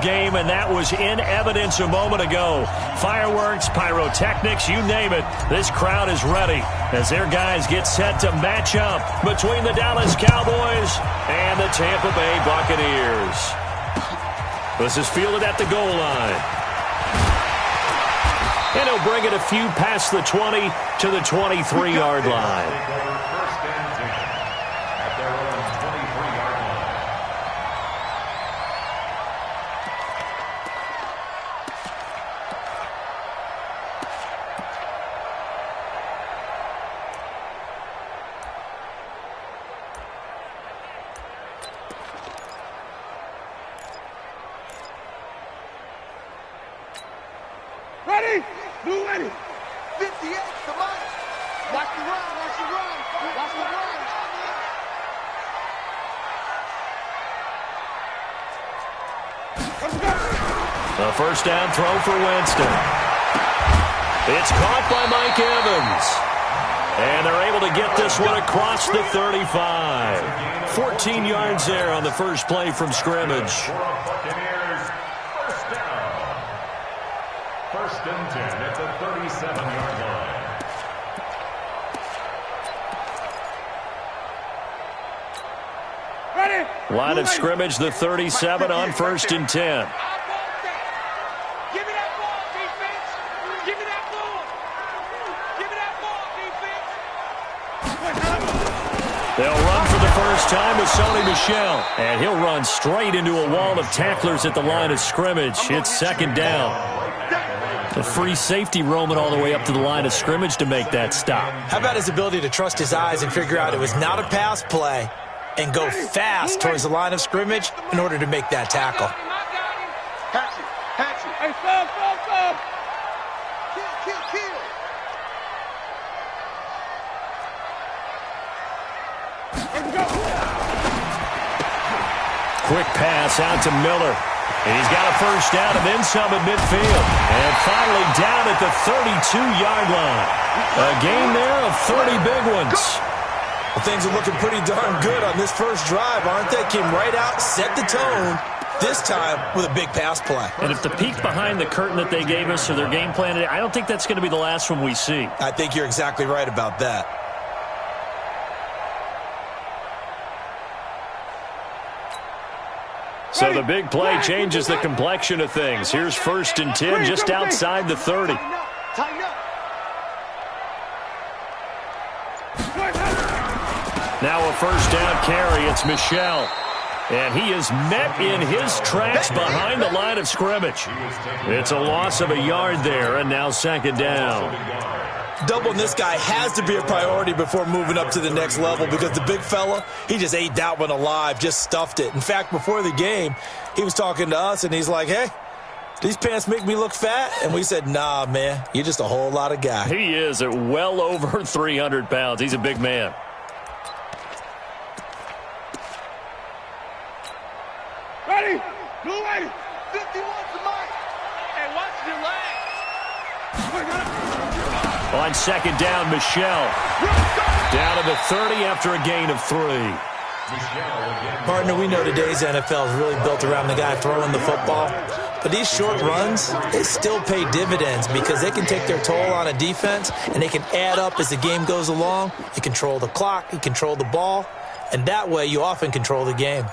game, and that was in evidence a moment ago. Fireworks, pyrotechnics, you name it. This crowd is ready as their guys get set to match up between the Dallas Cowboys and the Tampa Bay Buccaneers. This is fielded at the goal line. And he'll bring it a few past the 20 to the 23-yard line. Ready? Blue ready. 58, come on. Watch the run, watch the run. Watch the run. The first down throw for Winston. It's caught by Mike Evans. And they're able to get this one across the 35. 14 yards there on the first play from scrimmage. First and 10 at the 37-yard line. Ready? Line of scrimmage, the 37 on first and 10. Give me that ball, defense. Give me that ball. Give me that ball, defense. They'll run for the first time with Sony Michel. And he'll run straight into a wall of tacklers at the line of scrimmage. It's second down. A free safety roaming all the way up to the line of scrimmage to make that stop. How about his ability to trust his eyes and figure out it was not a pass play and go fast towards the line of scrimmage in order to make that tackle. Hatch it, hatch it. Hey, stop. Kill. Quick pass out to Miller. And he's got a first down and then some at midfield. And finally down at the 32-yard line. A gain there of 30 big ones. Well, things are looking pretty darn good on this first drive, aren't they? Came right out, set the tone, this time with a big pass play. And if the peek behind the curtain that they gave us or their game plan, I don't think that's going to be the last one we see. I think you're exactly right about that. So the big play changes the complexion of things. Here's first and 10 just outside the 30. Now a first down carry. It's Michel. And he is met in his tracks behind the line of scrimmage. It's a loss of a yard there, and now second down. Doubling this guy has to be a priority before moving up to the next level because the big fella, he just ate that one alive, just stuffed it. In fact, before the game, he was talking to us, and he's like, hey, these pants make me look fat? And we said, nah, man, you're just a whole lot of guy. He is at well over 300 pounds. He's a big man. Ready? Blue ready. 51 to Mike. Hey, watch your legs. On second down, Michel. Down to the 30 after a gain of 3. Partner, we know today's NFL is really built around the guy throwing the football. But these short runs, they still pay dividends because they can take their toll on a defense and they can add up as the game goes along. You control the clock, you control the ball, and that way you often control the game.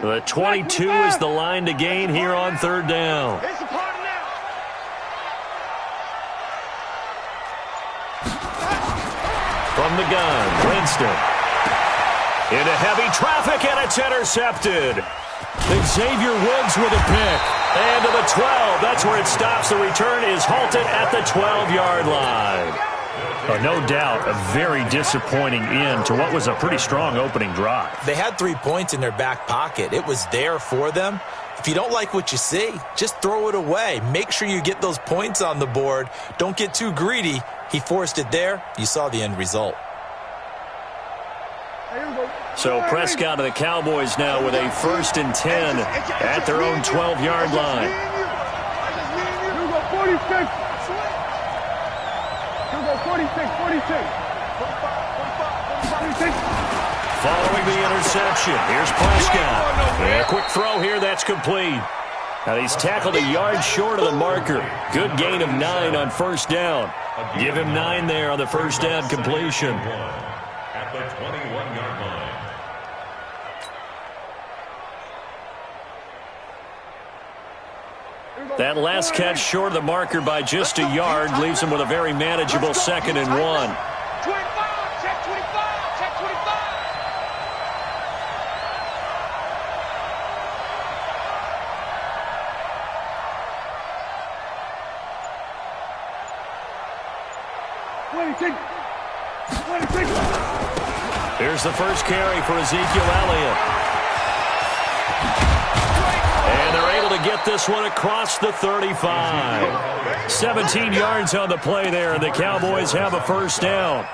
The 22 is the line to gain here on third down. From the gun, Winston. Into heavy traffic, and it's intercepted. Xavier Woods with a pick. And to the 12. That's where it stops. The return is halted at the 12-yard line. No doubt a very disappointing end to what was a pretty strong opening drive. They had 3 points in their back pocket. It was there for them. If you don't like what you see, just throw it away. Make sure you get those points on the board. Don't get too greedy. He forced it there. You saw the end result. So Prescott and the Cowboys now with a first and 10 at their own 12-yard line. Here we go, 46. Here we go, 46. Following the interception, here's Prescott. And a quick throw here, that's complete. Now he's tackled a yard short of the marker. Good gain of 9 on first down. Give him 9 there on the first down completion. At the 21-yard line. That last catch short of the marker by just a yard leaves him with a very manageable 2nd and 1. 25, check 25, check 25. Here's the first carry for Ezekiel Elliott. And they're able to get this one across the 35. 17 yards on the play there, and the Cowboys have a first down.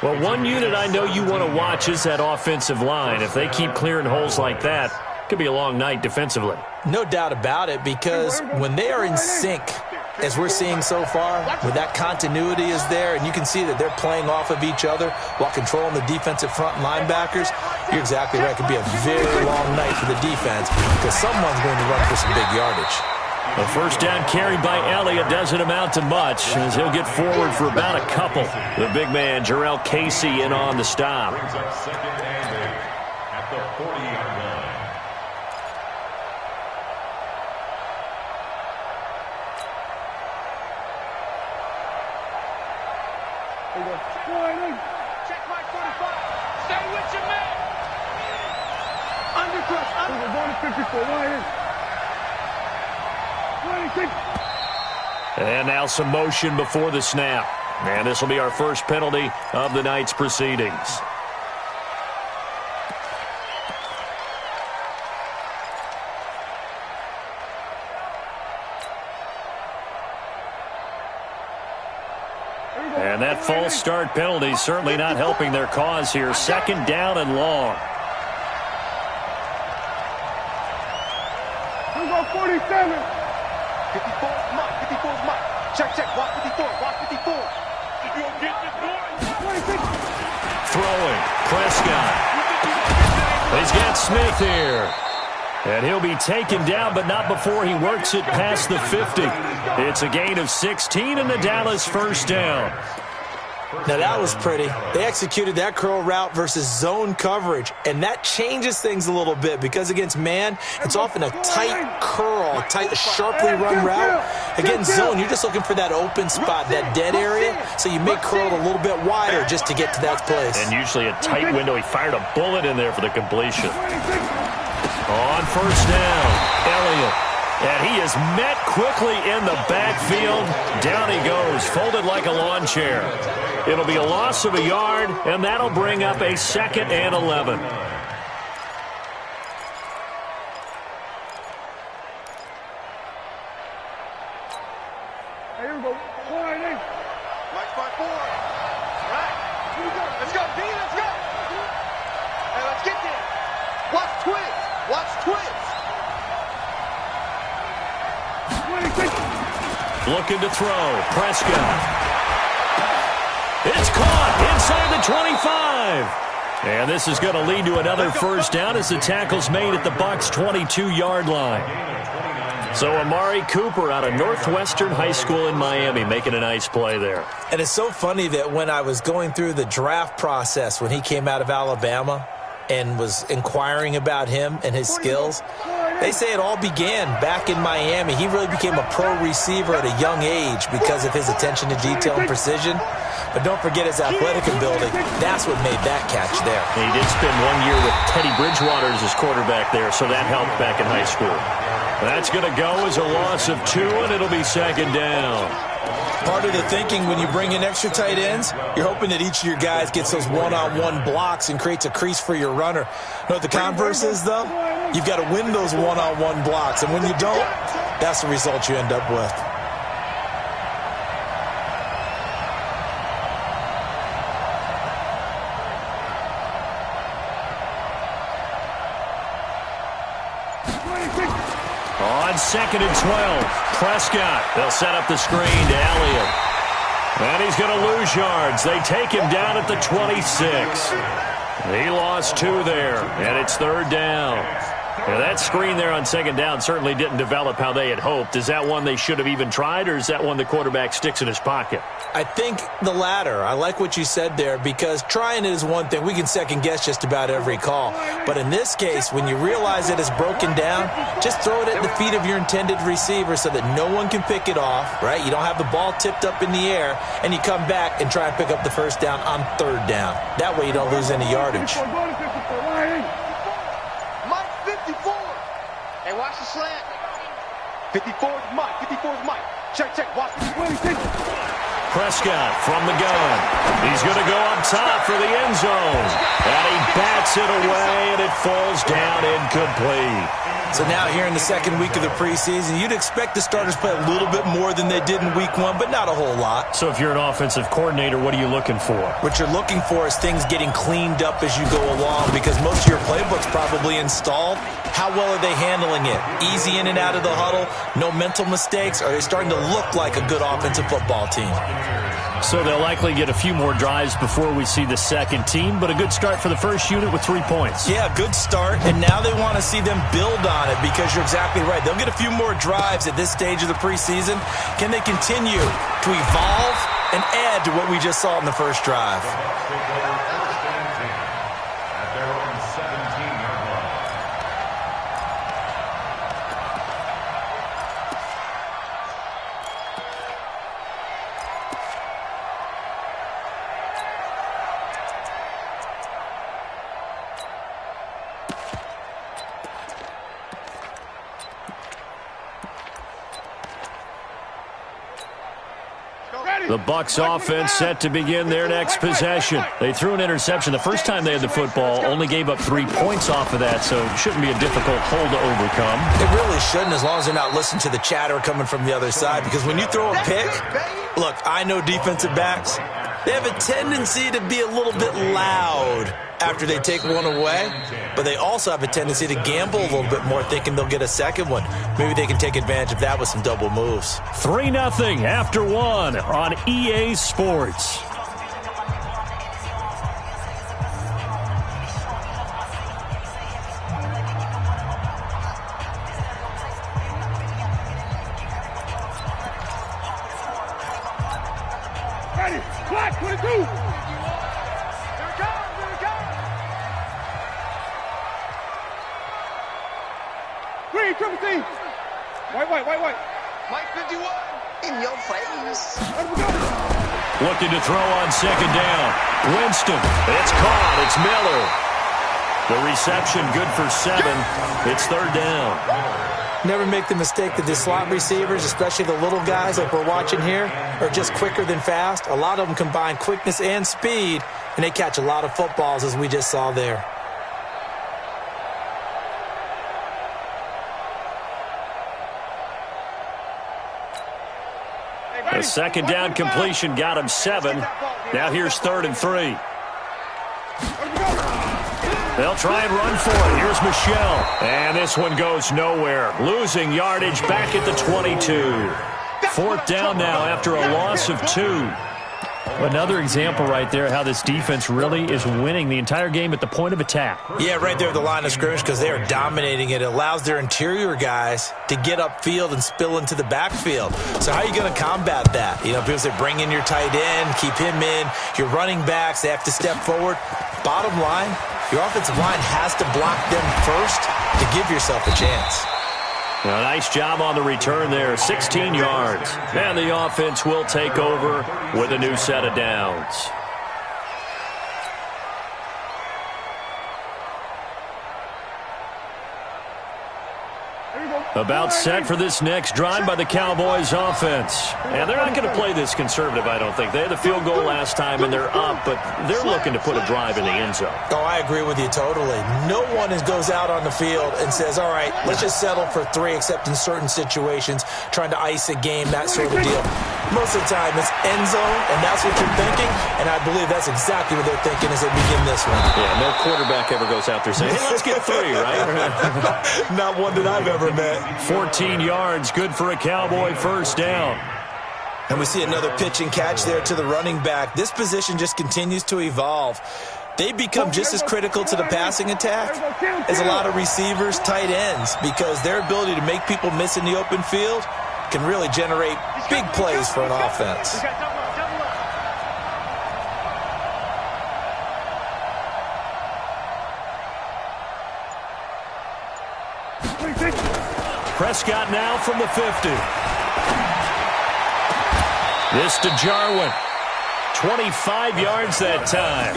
Well, one unit I know you want to watch is that offensive line. If they keep clearing holes like that, it could be a long night defensively. No doubt about it, because when they are in sync, as we're seeing so far, when that continuity is there and you can see that they're playing off of each other while controlling the defensive front linebackers, you're exactly right. It could be a very long night for the defense because someone's going to run for some big yardage. The first down carried by Elliott doesn't amount to much as he'll get forward for about a couple. The big man, Jarrell Casey, in on the stop. Brings up 2nd and 8 at the 40-yard line. Check my 45. Stay with your man. Under press. We're going to 54. And now some motion before the snap. And this will be our first penalty of the night's proceedings. And that false start penalty certainly not helping their cause here. 2nd down and long. We go 47. 54 is mine. 54 is mine. Check, check. Watch 54. Watch 54. If you don't get this boy. 26. Throwing. Prescott. He's got Smith here. And he'll be taken down, but not before he works it past the 50. It's a gain of 16 and the Dallas first down. Now that was pretty. They executed that curl route versus zone coverage, and that changes things a little bit because against man, it's often a tight curl, tight, sharply run route. Against zone, you're just looking for that open spot, that dead area, so you may curl it a little bit wider just to get to that place. And usually a tight window. He fired a bullet in there for the completion. On first down, Elliott. And he is met quickly in the backfield. Down he goes, folded like a lawn chair. It'll be a loss of a yard, and that'll bring up a 2nd and 11. Here we go. 4-8. Like 5-4. Right. Here we go. Let's go, D. Let's go. Hey, let's get there. Watch twins. Watch twins. 26. Looking to throw. Prescott. It's caught inside the 25. And this is going to lead to another first down as the tackle's made at the Bucs' 22-yard line. So Amari Cooper out of Northwestern High School in Miami making a nice play there. And it's so funny that when I was going through the draft process when he came out of Alabama and was inquiring about him and his skills, they say it all began back in Miami. He really became a pro receiver at a young age because of his attention to detail and precision. But don't forget his athletic ability. That's what made that catch there. He did spend 1 year with Teddy Bridgewater as his quarterback there, so that helped back in high school. That's going to go as a loss of 2, and it'll be 2nd down. Part of the thinking when you bring in extra tight ends, you're hoping that each of your guys gets those one-on-one blocks and creates a crease for your runner. You know what the converse is, though? You've got to win those one-on-one blocks, and when you don't, that's the result you end up with. On 2nd and 12, Prescott. They'll set up the screen to Elliott. And he's going to lose yards. They take him down at the 26. He lost 2 there, and it's 3rd down. Now, that screen there on 2nd down certainly didn't develop how they had hoped. Is that one they should have even tried, or is that one the quarterback sticks in his pocket? I think the latter. I like what you said there, because trying it is one thing. We can second-guess just about every call. But in this case, when you realize that it's broken down, just throw it at the feet of your intended receiver so that no one can pick it off, right? You don't have the ball tipped up in the air, and you come back and try and pick up the 1st down on 3rd down. That way you don't lose any yardage. Hey, watch the slant. 54 is Mike. 54 is Mike. Check. Watch the Prescott from the gun. He's going to go up top for the end zone. And he bats it away, and it falls down incomplete. So now here in the 2nd week of the preseason, you'd expect the starters to play a little bit more than they did in week 1, but not a whole lot. So if you're an offensive coordinator, what are you looking for? What you're looking for is things getting cleaned up as you go along, because most of your playbook's probably installed. How well are they handling it? Easy in and out of the huddle? No mental mistakes? Are they starting to look like a good offensive football team? So they'll likely get a few more drives before we see the 2nd team, but a good start for the 1st unit with 3 points. Yeah, good start, and now they want to see them build on it, because you're exactly right. They'll get a few more drives at this stage of the preseason. Can they continue to evolve and add to what we just saw in the 1st drive? The Bucs offense set to begin their next possession. They threw an interception the first time they had the football, only gave up 3 points off of that, so it shouldn't be a difficult hole to overcome. It really shouldn't, as long as they're not listening to the chatter coming from the other side, because when you throw a pick, look, I know defensive backs, they have a tendency to be a little bit loud after they take one away, but they also have a tendency to gamble a little bit more, thinking they'll get a 2nd one. Maybe they can take advantage of that with some double moves. 3-0 after 1 on EA Sports. Ready, flat, 22. Triple team. White. Mike 51. In your face. Looking to throw on 2nd down. Winston. It's caught. It's Miller. The reception good for 7. It's 3rd down. Never make the mistake that the slot receivers, especially the little guys like we're watching here, are just quicker than fast. A lot of them combine quickness and speed, and they catch a lot of footballs, as we just saw there. A 2nd down completion got him 7. Now here's 3rd and 3. They'll try and run for it. Here's Michelle. And this one goes nowhere. Losing yardage back at the 22. 4th down now after a loss of 2. Another example right there how this defense really is winning the entire game at the point of attack. Yeah, right there at the line of scrimmage, because they are dominating it. It allows their interior guys to get upfield and spill into the backfield. So how are you going to combat that? You know, people say bring in your tight end, keep him in. Your running backs, they have to step forward. Bottom line, your offensive line has to block them first to give yourself a chance. A nice job on the return there, 16 yards. And the offense will take over with a new set of downs. About set for this next drive by the Cowboys offense. And they're not going to play this conservative, I don't think. They had the field goal last time, and they're up, but they're looking to put a drive in the end zone. Oh, I agree with you totally. No one goes out on the field and says, all right, let's just settle for 3, except in certain situations, trying to ice a game, that sort of deal. Most of the time, it's end zone, and that's what you're thinking, and I believe that's exactly what they're thinking as they begin this one. Yeah, no quarterback ever goes out there saying, hey, let's get 3, right? Not one that I've ever met. 14 yards, good for a Cowboy 1st down. And we see another pitch and catch there to the running back. This position just continues to evolve. They become just as critical to the passing attack as a lot of receivers, tight ends, because their ability to make people miss in the open field can really generate big plays for an offense. Prescott now from the 50. This to Jarwin. 25 yards that time.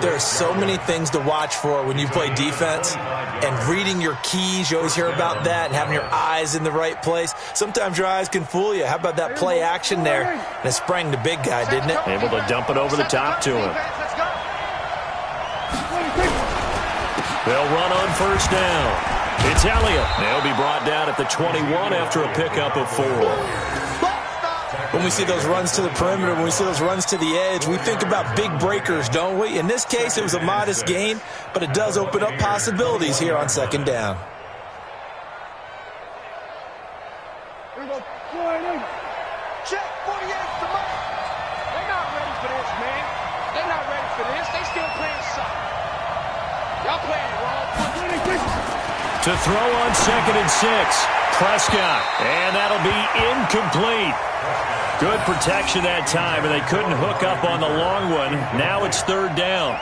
There are so many things to watch for when you play defense, and reading your keys, you always hear about that, and having your eyes in the right place. Sometimes your eyes can fool you. How about that play action there? And it sprang the big guy, didn't it? Able to dump it over the top to him. They'll run on first down. It's Elliott. They'll be brought down at the 21 after a pickup of 4. When we see those runs to the perimeter, when we see those runs to the edge, we think about big breakers, don't we? In this case, it was a modest gain, but it does open up possibilities here on second down. Check 48 to Mike. They're not ready for this, man. They're not ready for this. They still playing soccer. Y'all playing wrong. To throw on 2nd and 6. Prescott. And that'll be incomplete. Good protection that time, and they couldn't hook up on the long one. Now it's 3rd down.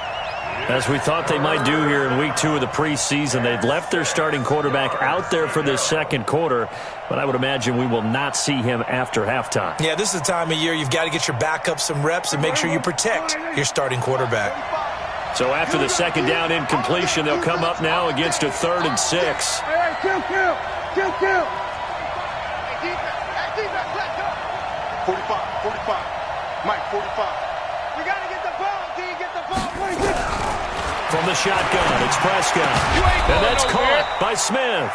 As we thought they might do here in week 2 of the preseason, they'd left their starting quarterback out there for this second quarter, but I would imagine we will not see him after halftime. Yeah, this is the time of year you've got to get your backup some reps and make sure you protect your starting quarterback. So after the second down incompletion, they'll come up now against a 3rd and 6. Kill. 45. Mike, 45. We got to get the ball, D. Get the ball. From the shotgun, it's Prescott. And that's caught by Smith.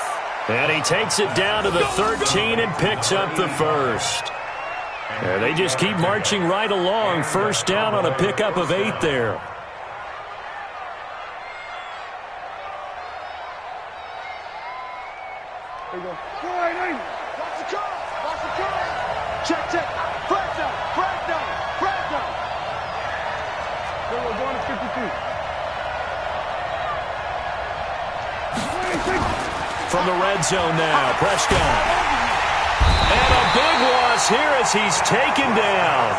And he takes it down to the 13 and picks up the first. And they just keep marching right along. First down on a pickup of 8 there. There you go. Watch the car. Check. Flag down. We're going to 52. From the red zone now, Prescott. And a big loss here as he's taken down.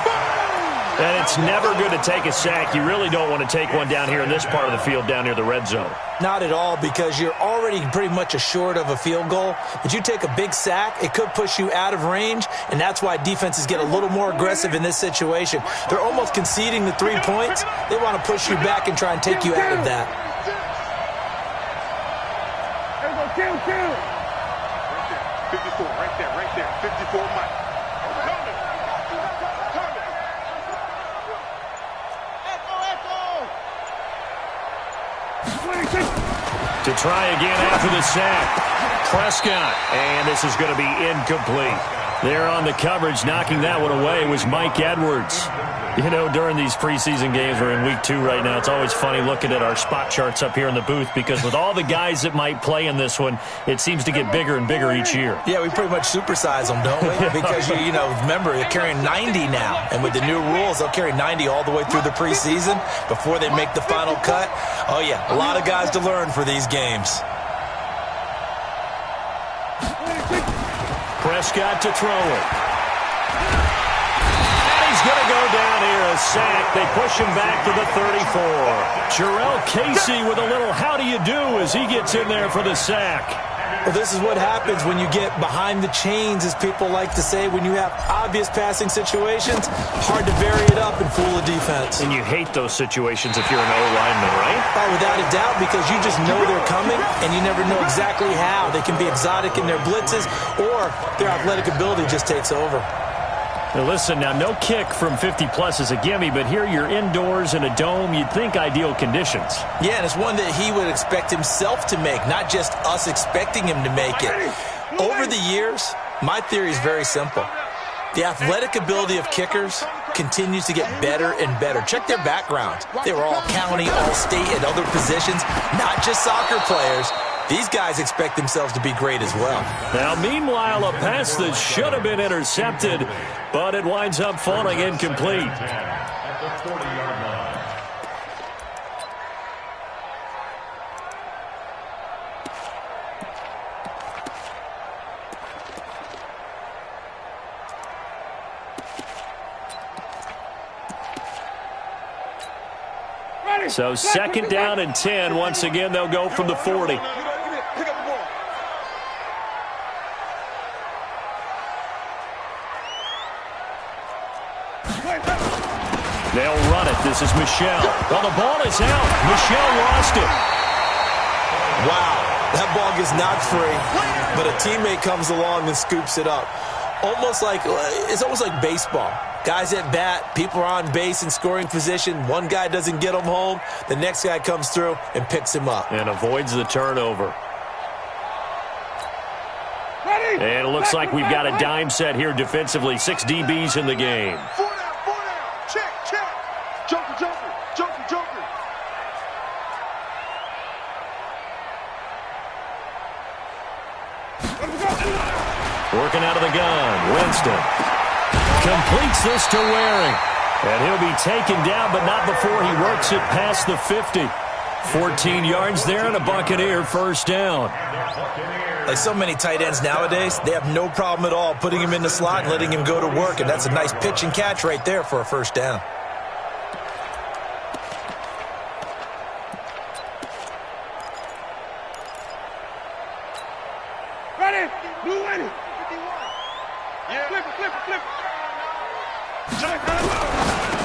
And it's never good to take a sack. You really don't want to take one down here in this part of the field down near the red zone. Not at all, because you're already pretty much assured of a field goal. But you take a big sack, it could push you out of range, and that's why defenses get a little more aggressive in this situation. They're almost conceding the 3 points. They want to push you back and try and take you out of that. Kill. 54, right there. 54, Mike. To try again after the sack. Prescott. And this is going to be incomplete. There on the coverage, knocking that one away, was Mike Edwards. You know, during these preseason games, we're in week 2 right now. It's always funny looking at our spot charts up here in the booth because with all the guys that might play in this one, it seems to get bigger and bigger each year. Yeah, we pretty much supersize them, don't we? Because, you know, remember, they're carrying 90 now. And with the new rules, they'll carry 90 all the way through the preseason before they make the final cut. Oh, yeah, a lot of guys to learn for these games. Prescott to throw it. He's going to go down here, a sack. They push him back to the 34. Jarrell Casey with a little how do you do as he gets in there for the sack. Well, this is what happens when you get behind the chains, as people like to say. When you have obvious passing situations, hard to vary it up and fool a defense. And you hate those situations if you're an O-lineman, right? Oh, without a doubt, because you just know they're coming, and you never know exactly how. They can be exotic in their blitzes, or their athletic ability just takes over. Now listen, now no kick from 50-plus is a gimme, but here you're indoors in a dome. You'd think ideal conditions. Yeah, and it's one that he would expect himself to make, not just us expecting him to make it. Over the years, my theory is very simple. The athletic ability of kickers continues to get better and better. Check their backgrounds. They were all county, all state, at other positions, not just soccer players. these guys expect themselves to be great as well. Now, meanwhile, a pass that should have been intercepted, but it winds up falling incomplete. At the 40-yard line. So second down and 10. Once again, they'll go from the 40. They'll run it. This is Michelle. Well, the ball is out. Michelle lost it. Wow, that ball gets knocked free, but a teammate comes along and scoops it up. It's almost like baseball. Guys at bat, people are on base in scoring position. One guy doesn't get him home. The next guy comes through and picks him up. And avoids the turnover. And it looks like we've got a dime set here defensively. 6 DBs in the game. 4 down. Check. Joker. Working out of the gun. Winston completes this to Waring. And he'll be taken down, but not before he works it past the 50. 14 yards there and a Buccaneer first down. Like so many tight ends nowadays, they have no problem at all putting him in the slot and letting him go to work. And that's a nice pitch and catch right there for a first down. Ready? Blue ready. 51. Yeah. Flip it.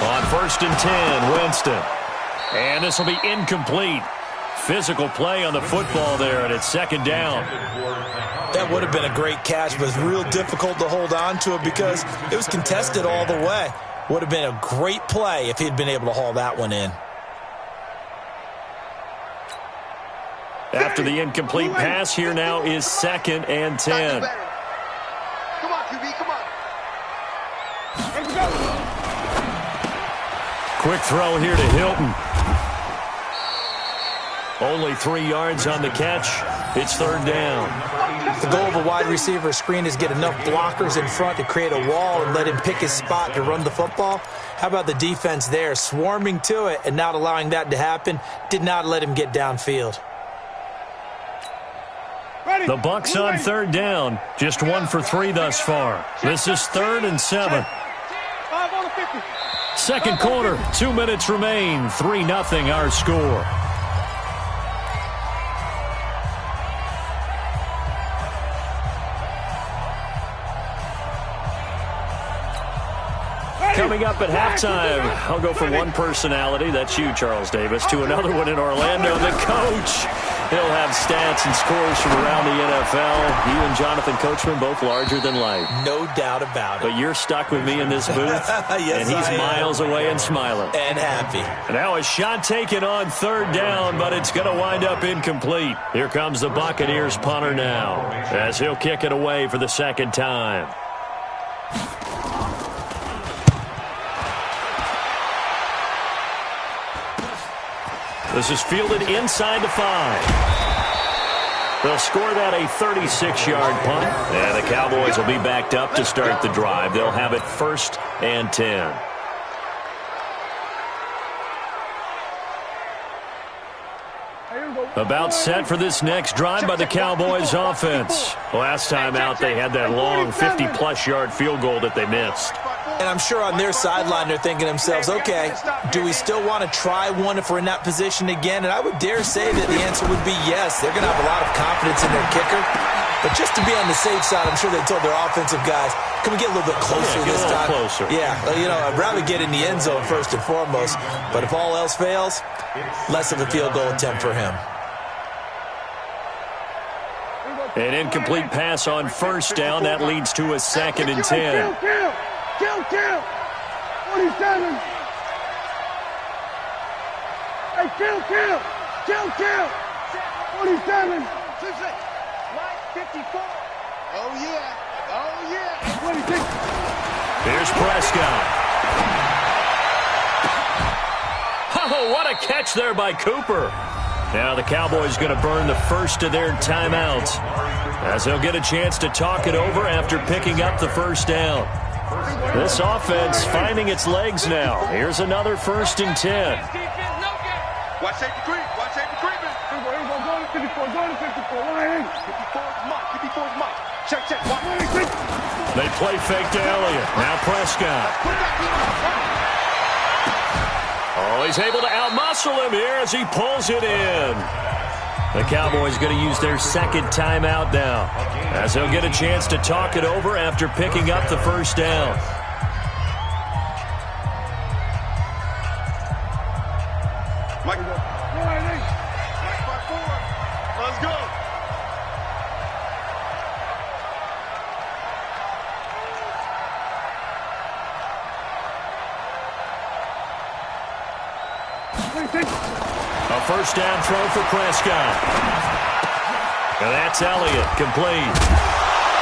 On first and 10, Winston. And this will be incomplete. Physical play on the football there, and it's second down. That would have been a great catch, but it's real difficult to hold on to it because it was contested all the way. Would have been a great play if he'd been able to haul that one in. After the incomplete pass, here now is second and 10. Come on, QB, come on. Quick throw here to Hilton. Only 3 yards on the catch. It's third down. The goal of a wide receiver screen is get enough blockers in front to create a wall and let him pick his spot to run the football. How about the defense there, swarming to it and not allowing that to happen? Did not let him get downfield. The Bucs on third down. Just 1 for 3 thus far. This is 3rd and 7. Second quarter, 2 minutes remain. 3-0 our score. Coming up at halftime, I'll go from one personality, that's you, Charles Davis, to another one in Orlando, the coach. He'll have stats and scores from around the NFL. You and Jonathan Coachman, both larger than life. No doubt about it. But you're stuck with me in this booth, yes, and he's miles away and smiling. And happy. Now a shot taken on third down, but it's going to wind up incomplete. Here comes the Buccaneers punter now, as he'll kick it away for the second time. This is fielded inside the 5. They'll score that a 36-yard punt. And the Cowboys will be backed up to start the drive. They'll have it 1st and 10. About set for this next drive by the Cowboys offense. Last time out, they had that long 50-plus yard field goal that they missed. And I'm sure on their sideline they're thinking to themselves, okay, do we still want to try one if we're in that position again? And I would dare say that the answer would be yes. They're going to have a lot of confidence in their kicker. But just to be on the safe side, I'm sure they told their offensive guys, can we get a little bit closer this time? Closer. Yeah, I'd rather get in the end zone first and foremost. But if all else fails, less of a field goal attempt for him. An incomplete pass on first down. That leads to a 2nd and 10. Kill. 47. Hey, kill. 47. 54. Oh, yeah. 26. Here's Prescott. Oh, what a catch there by Cooper. Now the Cowboys going to burn the first of their timeouts, as they'll get a chance to talk it over after picking up the first down. This offense finding its legs now. Here's another 1st and 10. Watch safety creep. Watch safety creeping. Go to 54. Go to 54. 54's Mike. 54's Mike. Check. Watch. They play fake to Elliott. Now Prescott. Oh, he's able to outmuscle him here as he pulls it in. The Cowboys going to use their second timeout now, as they'll get a chance to talk it over after picking up the first down. Mike. Mike 5-4. Let's go. A first down throw for Prescott. And that's Elliott, complete.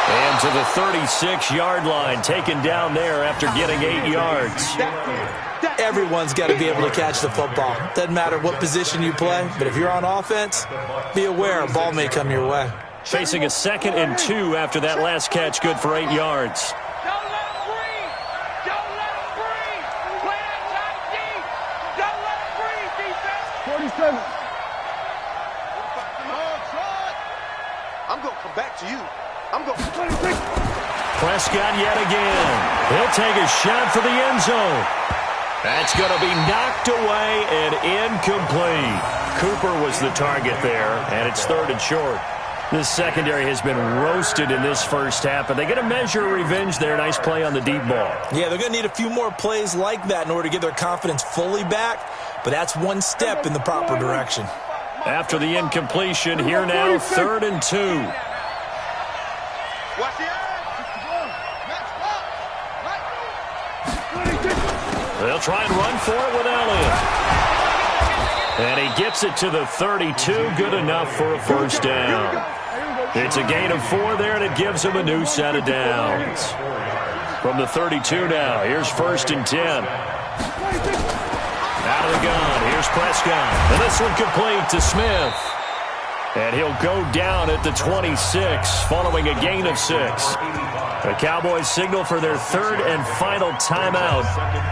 And to the 36-yard line, taken down there after getting 8 yards. Everyone's got to be able to catch the football. Doesn't matter what position you play, but if you're on offense, be aware a ball may come your way. Facing a 2nd and 2 after that last catch, good for 8 yards. Don't let him breathe. Don't let him breathe. Play that tight deep. Don't let him breathe, defense. 47. I'm going to come back to you. I'm going to 26. Prescott yet again. He'll take a shot for the end zone. That's going to be knocked away and incomplete. Cooper was the target there, and it's 3rd and short. This secondary has been roasted in this first half, but they get a measure of revenge there. Nice play on the deep ball. Yeah, they're going to need a few more plays like that in order to get their confidence fully back, but that's one step in the proper direction. After the incompletion, here now, 3rd and 2. Watch the They'll try and run for it with Elliott. And he gets it to the 32, good enough for a first down. It's a gain of 4 there, and it gives him a new set of downs. From the 32 now, here's 1st and 10. Out of the gun, here's Prescott. And this one complete to Smith. And he'll go down at the 26, following a gain of 6. The Cowboys signal for their 3rd and final timeout,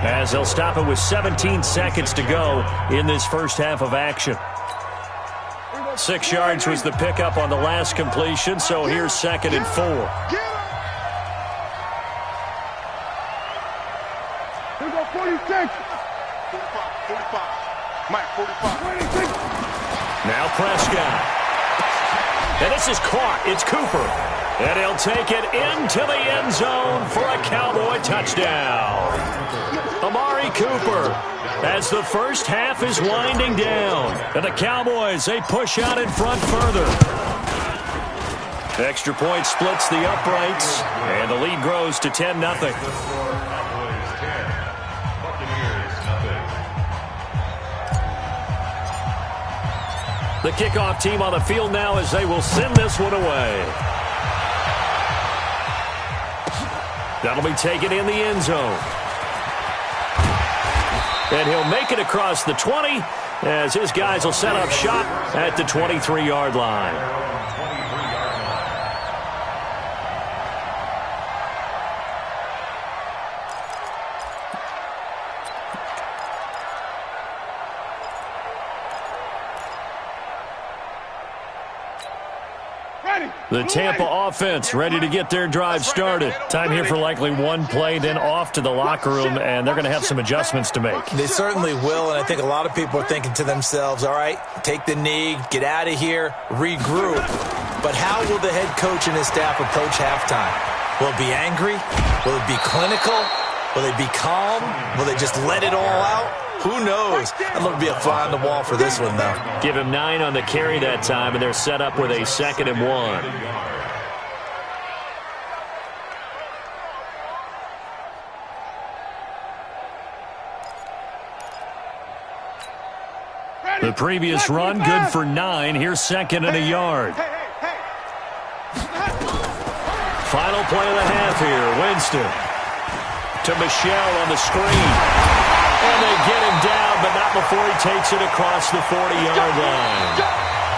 as they'll stop it with 17 seconds to go in this first half of action. 6 yards was the pickup on the last completion, so here's 2nd and 4. Here we go, 46. 45. Mike, 45. Now Prescott. And this is caught. It's Cooper. And he'll take it into the end zone for a Cowboy touchdown. Amari Cooper, as the first half is winding down. And the Cowboys, they push out in front further. Extra point splits the uprights, and the lead grows to 10-0. The kickoff team on the field now as they will send this one away. That'll be taken in the end zone. And he'll make it across the 20 as his guys will set up shop at the 23-yard line. The Tampa offense ready to get their drive started. Time here for likely one play, then off to the locker room, and they're going to have some adjustments to make. They certainly will, and I think a lot of people are thinking to themselves, all right, take the knee, get out of here, regroup. But how will the head coach and his staff approach halftime? Will it be angry? Will it be clinical? Will they be calm? Will they just let it all out? Who knows? I'd love to be a fly on the wall for this one, though. Give him 9 on the carry that time, and they're set up with a 2nd and 1. The previous run, good for 9. Here's 2nd and a yard. Final play of the half here. Winston to Michelle on the screen. And they get him down, but not before he takes it across the 40-yard line.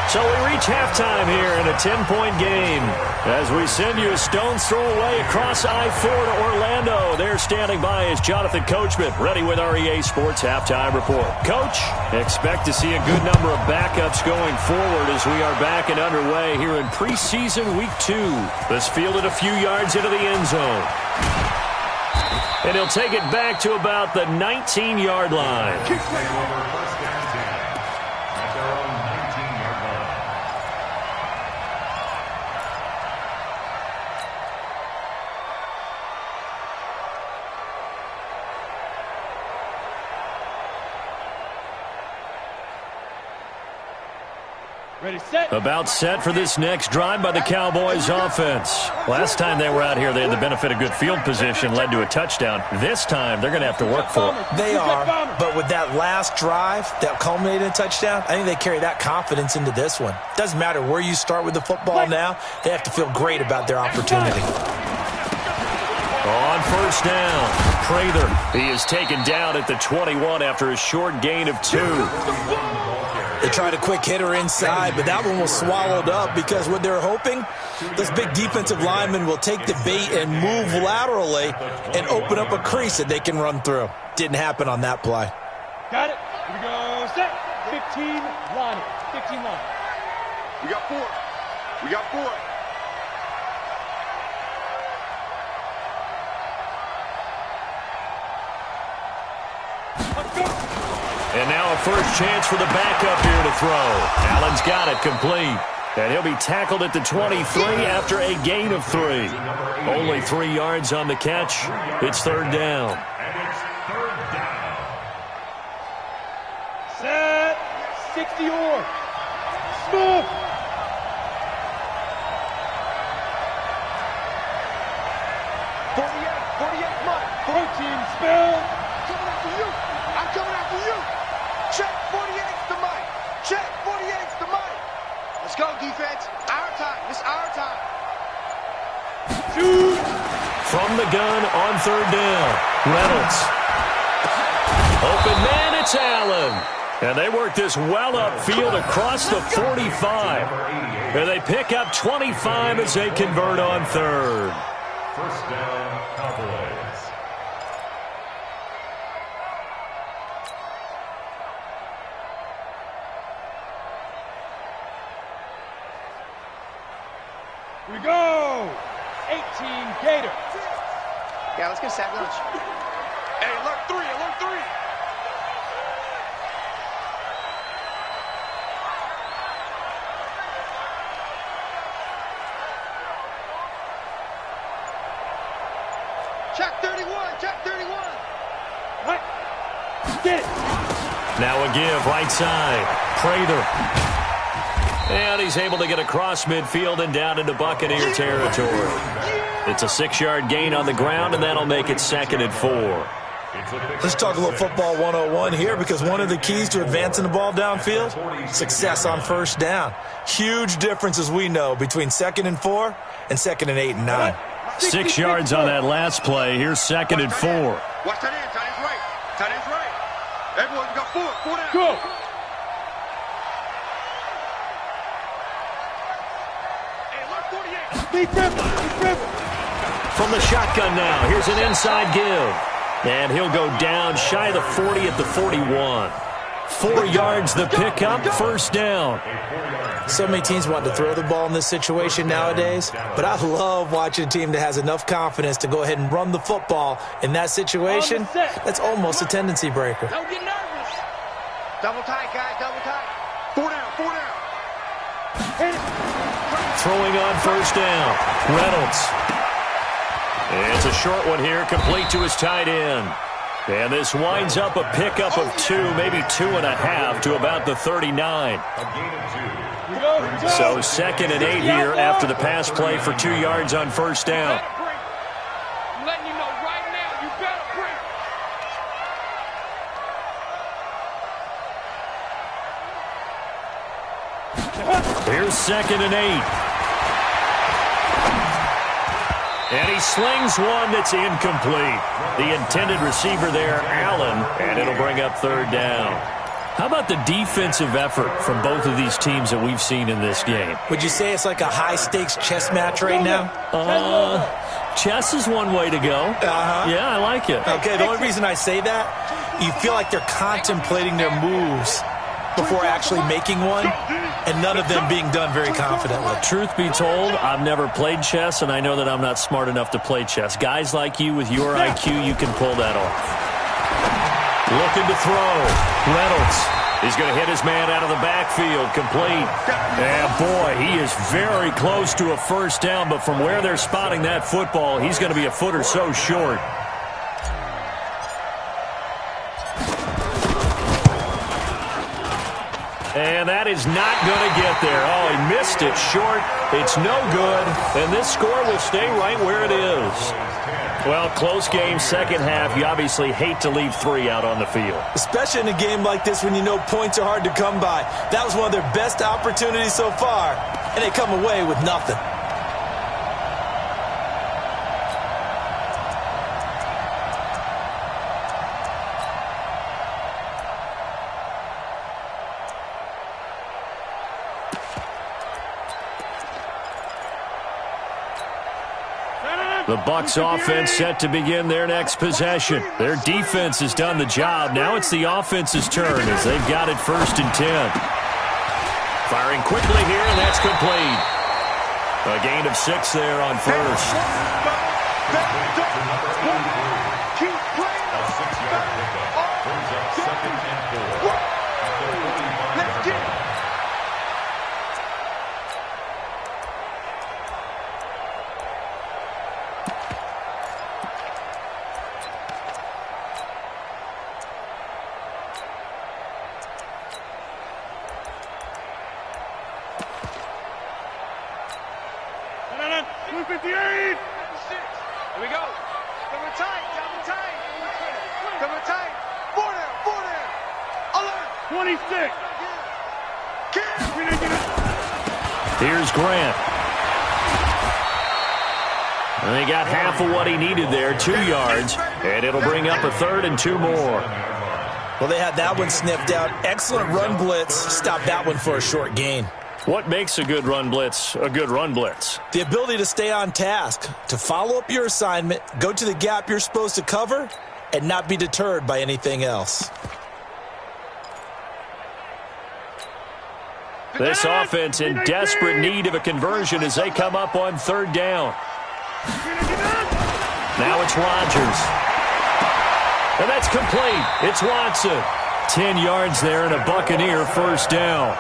So we reach halftime here in a 10-point game as we send you a stone's throw away across I-4 to Orlando. There standing by is Jonathan Coachman, ready with our EA Sports Halftime Report. Coach, expect to see a good number of backups going forward as we are back and underway here in preseason week 2. This fielded a few yards into the end zone. And he'll take it back to about the 19-yard line. Ready, set. About set for this next drive by the Cowboys offense. Last time they were out here, they had the benefit of good field position, led to a touchdown. This time, they're going to have to work for it. They are, but with that last drive that culminated in a touchdown, I think they carry that confidence into this one. Doesn't matter where you start with the football now, they have to feel great about their opportunity. On first down, Prather. He is taken down at the 21 after a short gain of 2. They tried a quick hitter inside, but that one was swallowed up because what they're hoping, this big defensive lineman will take the bait and move laterally and open up a crease that they can run through. Didn't happen on that play. Got it. Here we go. Set. 15 line. 15 line. We got 4. We got 4. Let's go. And now a first chance for the backup here to throw. Allen's got it complete. And he'll be tackled at the 23 after a gain of 3. Only 3 yards on the catch. It's third down. Set. 60 or. Smooth. Protein spill. Coming after you. I'm coming after you. Check 48's the Mike. Check 48's the Mike. Let's go, defense. Our time. This is our time. Shoot. From the gun on third down. Reynolds. Open man, it's Allen. And they work this well upfield across the 45. And they pick up 25 as they convert on third. First down, Cowboys. Here we go. 18 Gator. Yeah, let's get sack lunch. Hey, alert 3, alert 3. Check 31. Check 31. What? Get it. Now a give, right side. Prather. And he's able to get across midfield and down into Buccaneer territory. It's a 6-yard gain on the ground, and that'll make it 2nd and 4. Let's talk a little football 101 here, because one of the keys to advancing the ball downfield, success on first down. Huge difference, as we know, between 2nd and 4 and 2nd and 8 and 9. 6 yards on that last play. Here's 2nd and 4. Watch tight end. Tight end's right. Tight end's right. Everyone, we got 4. 4 down. Go. From the shotgun now, here's an inside give. And he'll go down shy of the 40 at the 41. 4 yards the pickup, first down. So many teams want to throw the ball in this situation nowadays, but I love watching a team that has enough confidence to go ahead and run the football in that situation. That's almost a tendency breaker. Don't get nervous. Double tight, guys. Double tight. 4 down. 4 down. Throwing on first down. Reynolds. It's a short one here, complete to his tight end. And this winds up a pickup of 2, maybe 2.5 to about the 39. So 2nd and 8 here after the pass play for 2 yards on first down. I'm letting you know right now, you better bring. Here's 2nd and 8. And he slings one that's incomplete. The intended receiver there, Allen, and it'll bring up third down. How about the defensive effort from both of these teams that we've seen in this game? Would you say it's like a high-stakes chess match right now? Chess is one way to go. Yeah, I like it. Okay, the only reason I say that, you feel like they're contemplating their moves before actually making one, and none of them being done very confidently. Truth be told, I've never played chess, and I know that I'm not smart enough to play chess. Guys like you with your IQ, you can pull that off. Looking to throw. Reynolds. He's going to hit his man out of the backfield. Complete. And boy, he is very close to a first down, but from where they're spotting that football, he's going to be a foot or so short. And that is not going to get there. Oh, he missed it short. It's no good. And this score will stay right where it is. Well, close game, second half. You obviously hate to leave 3 out on the field. Especially in a game like this when you know points are hard to come by. That was one of their best opportunities so far, and they come away with nothing. The Bucs offense set to begin their next possession. Their defense has done the job. Now it's the offense's turn as they've got it 1st and 10. Firing quickly here, and that's complete. A gain of 6 there on first. Keep playing. A 6-yard pickup brings up 2nd and 4. Let's get it. Here we go. Cover tight, cover tight. Cover tight. 4 down. 26. Here's Grant. And he got half of what he needed there, 2 yards, and it'll bring up a 3rd and 2 more. Well, they had that one sniffed out. Excellent run blitz. Stopped that one for a short gain. What makes a good run blitz a good run blitz? The ability to stay on task, to follow up your assignment, go to the gap you're supposed to cover, and not be deterred by anything else. This offense in desperate need of a conversion as they come up on 3rd down. Now it's Rodgers. And that's complete. It's Watson. 10 yards there and a Buccaneer first down.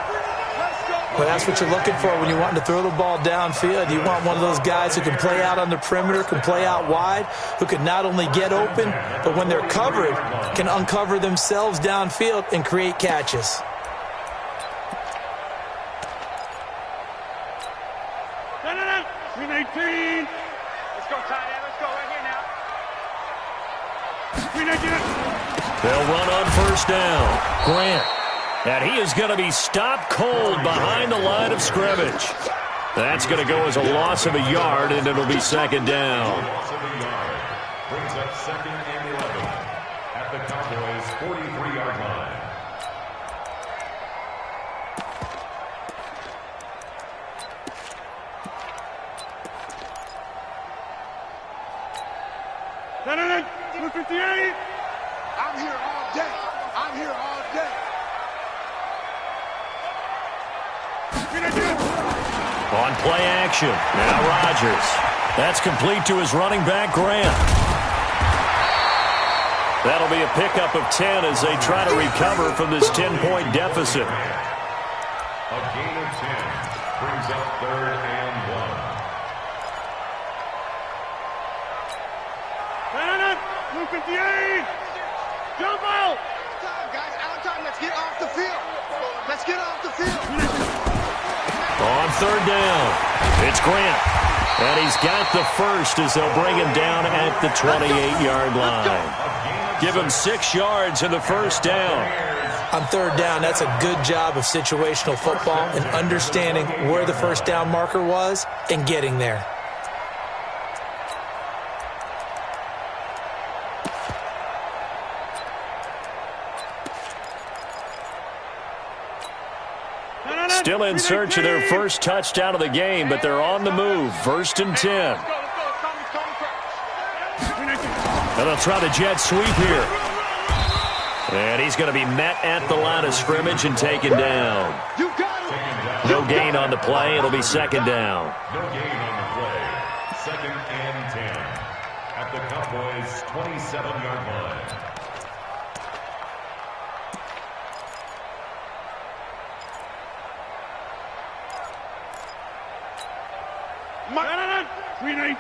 Well, that's what you're looking for when you're wanting to throw the ball downfield. You want one of those guys who can play out on the perimeter, can play out wide, who can not only get open, but when they're covered, can uncover themselves downfield and create catches. Green 18. Let's go, tight end. Let's go right here now. Green 18. They'll run on first down. Grant. And he is going to be stopped cold behind the line of scrimmage. That's going to go as a loss of a yard, and it'll be 2nd down. Loss of a yard brings up 2nd and 11 at the Cowboys' 43-yard line. Saturday, 258. I'm here all day. I'm here all day. On play action, now Rodgers. That's complete to his running back, Grant. That'll be a pickup of 10 as they try to recover from this 10-point deficit. A gain of 10 brings up 3rd and 1. 258. Jump out. Guys, out of time. Let's get off the field. Let's get off the field. On 3rd down, it's Grant. And he's got the first as they'll bring him down at the 28-yard line. Give him 6 yards in the first down. On 3rd down, that's a good job of situational football and understanding where the first down marker was and getting there. Still in search of their first touchdown of the game, but they're on the move. 1st and 10. And they'll try the jet sweep here. And he's going to be met at the line of scrimmage and taken down. No gain on the play. It'll be 2nd down. No gain on the play. 2nd and 10 at the Cowboys' 27-yard line. Green 18.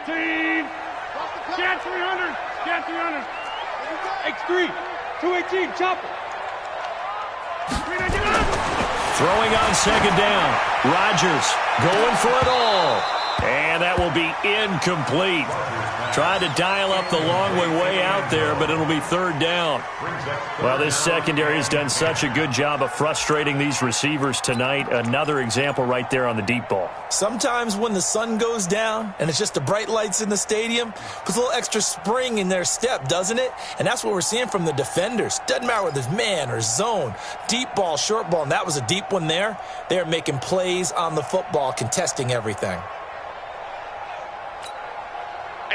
Scan 300. Scan 300. X3. 218. Chopper. Throwing on 2nd down. Rodgers going for it all. And that will be incomplete. Tried to dial up the long way out there, but it'll be 3rd down. Well, this secondary has done such a good job of frustrating these receivers tonight. Another example right there on the deep ball. Sometimes when the sun goes down and it's just the bright lights in the stadium, puts a little extra spring in their step, doesn't it? And that's what we're seeing from the defenders. Doesn't matter whether it's man or zone, deep ball, short ball, and that was a deep one there. They're making plays on the football, contesting everything.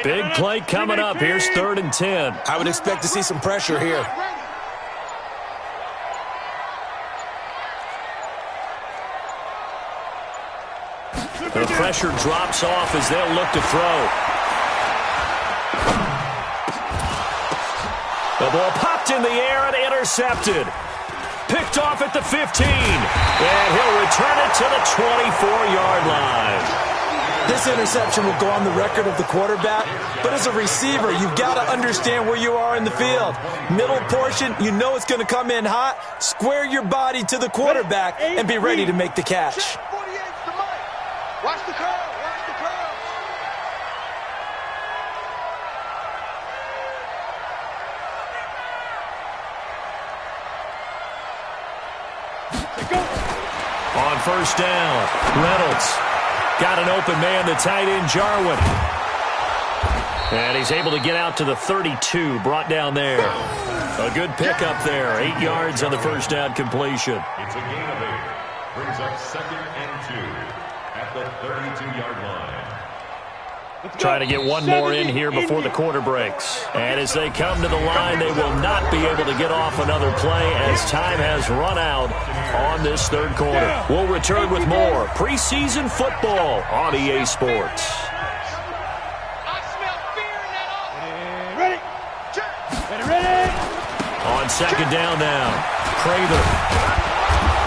Big play coming up. Here's 3rd and 10. I would expect to see some pressure here. The pressure drops off as they'll look to throw. The ball popped in the air and intercepted. Picked off at the 15. And he'll return it to the 24-yard line. This interception will go on the record of the quarterback, but as a receiver, you've got to understand where you are in the field. Middle portion, you know it's going to come in hot. Square your body to the quarterback and be ready to make the catch. Watch the curl. Watch the curl. On 1st down, Reynolds. Got an open man, the tight end, Jarwin. And he's able to get out to the 32, brought down there. A good pickup there, 8 yards on the 1st down completion. It's a gain of 8. Brings up 2nd and 2 at the 32-yard line. Trying to get one more in here before the quarter breaks. And as they come to the line, they will not be able to get off another play as time has run out on this 3rd quarter. We'll return with more preseason football on EA Sports. I smell fear in that offense. Ready? On 2nd down now, Prather.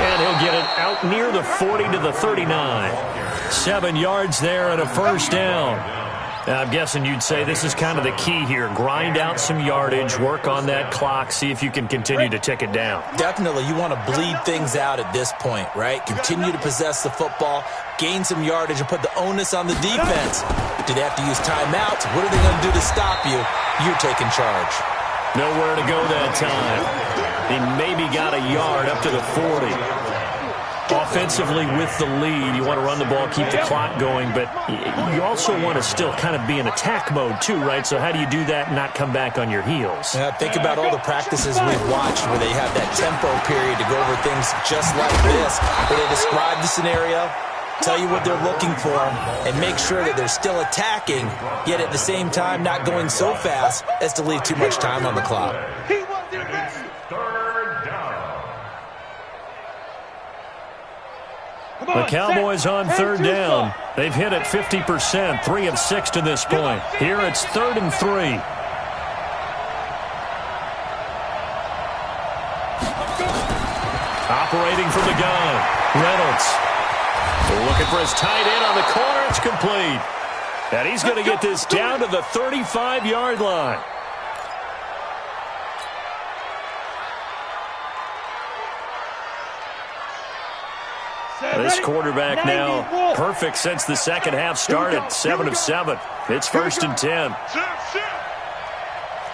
And he'll get it out near the 40 to the 39. 7 yards there and a 1st down. I'm guessing you'd say this is kind of the key here. Grind out some yardage, work on that clock, see if you can continue to tick it down. Definitely, you want to bleed things out at this point, right? Continue to possess the football, gain some yardage, and put the onus on the defense. Do they have to use timeouts? What are they going to do to stop you? You're taking charge. Nowhere to go that time. He maybe got a yard up to the 40. Offensively with the lead, you want to run the ball, keep the clock going, but you also want to still kind of be in attack mode too, right? So how do you do that and not come back on your heels? Think about all the practices we've watched where they have that tempo period to go over things just like this, where they describe the scenario, tell you what they're looking for, and make sure that they're still attacking, yet at the same time not going so fast as to leave too much time on the clock. The Cowboys on 3rd down. They've hit it 50%, 3 of 6 to this point. Here it's 3rd and 3. Operating from the gun, Reynolds. Looking for his tight end on the corner. It's complete. And he's going to get this down to the 35-yard line. This quarterback now perfect since the second half started. 7 of 7. It's 1st and 10.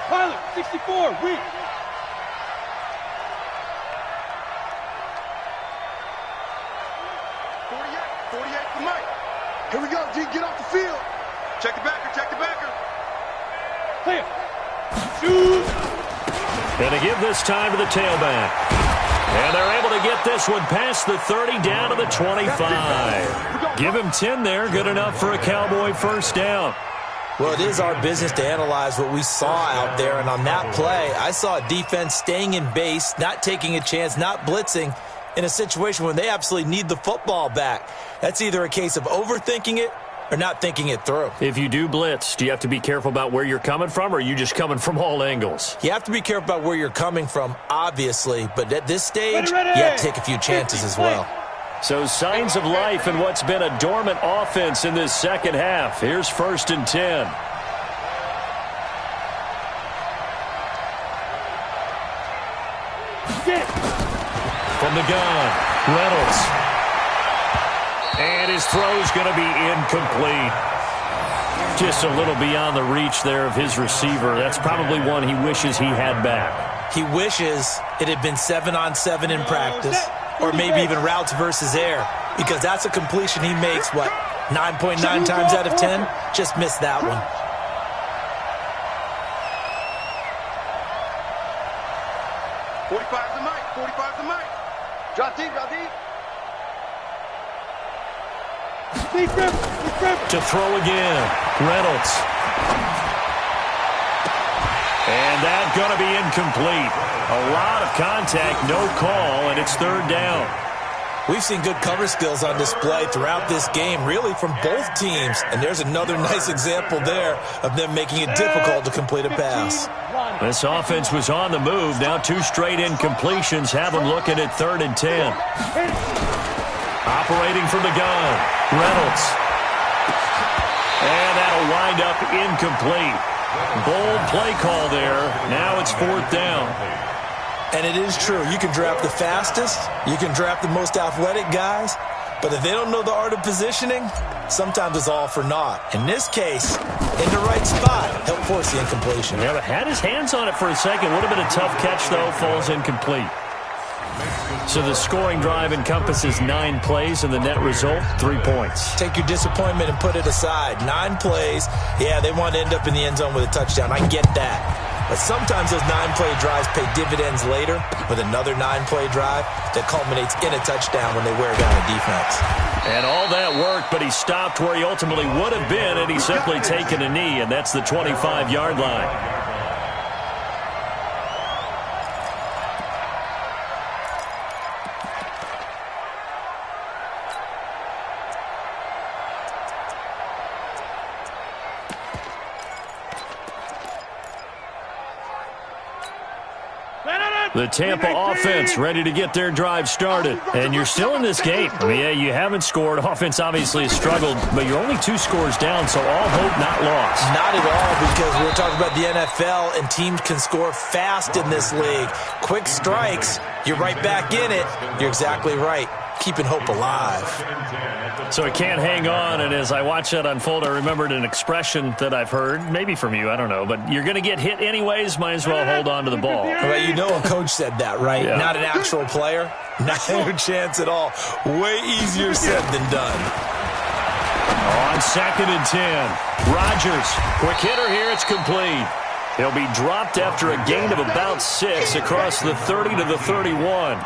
Pilot, 64, weak. Here we go, G. Get off the field. Check the backer, check the backer. Clear. Shoot. And to give this time to the tailback. And they're able to get get this one past the 30 down to the 25. Give him 10 there. Good enough for a Cowboy first down. Well, it is our business to analyze what we saw out there, and on that play, I saw a defense staying in base, not taking a chance, not blitzing, in a situation when they absolutely need the football back. That's either a case of overthinking it or not thinking it through. If you do blitz, do you have to be careful about where you're coming from, or are you just coming from all angles? You have to be careful about where you're coming from, obviously, but at this stage, you have to take a few chances as well. So signs of life in what's been a dormant offense in this second half. Here's 1st and 10. From the gun, Reynolds. And his throw's going to be incomplete. Just a little beyond the reach there of his receiver. That's probably one he wishes he had back. He wishes it had been 7-on-7 in practice, or maybe even routes versus air, because that's a completion he makes, 9.9 times out of 10? Just missed that one. The mic. 45 the mic. Drop deep, drop deep. To throw again, Reynolds. And that's going to be incomplete. A lot of contact, no call, and it's 3rd down. We've seen good cover skills on display throughout this game, really from both teams. And there's another nice example there of them making it difficult to complete a pass. This offense was on the move. Now 2 straight incompletions have them looking at 3rd and 10. Operating from the gun, Reynolds. And that'll wind up incomplete. Bold play call there. Now it's 4th down. And it is true. You can draft the fastest. You can draft the most athletic guys. But if they don't know the art of positioning, sometimes it's all for naught. In this case, in the right spot, helped force the incompletion. Yeah, but had his hands on it for a second. Would have been a tough catch, though. Falls incomplete. So the scoring drive encompasses 9 plays, and the net result, 3 points. Take your disappointment and put it aside. 9 plays. Yeah, they want to end up in the end zone with a touchdown. I get that. But sometimes those 9-play drives pay dividends later with another 9-play drive that culminates in a touchdown when they wear down a defense. And all that worked, but he stopped where he ultimately would have been, and he's simply taken a knee, and that's the 25-yard line. The Tampa offense ready to get their drive started. And you're still in this game. I mean, yeah, you haven't scored. Offense obviously has struggled, but you're only 2 scores down, so all hope not lost. Not at all, because we're talking about the NFL, and teams can score fast in this league. Quick strikes, you're right back in it. You're exactly right. Keeping hope alive. So it can't hang on, and as I watch that unfold, I remembered an expression that I've heard, maybe from you, I don't know, but you're going to get hit anyways, might as well hold on to the ball. Well, you know a coach said that, right? Yeah. Not an actual player. Not a chance at all. Way easier said than done. On 2nd and 10, Rodgers, quick hitter here, it's complete. He'll be dropped after a gain of about 6 across the 30 to the 31.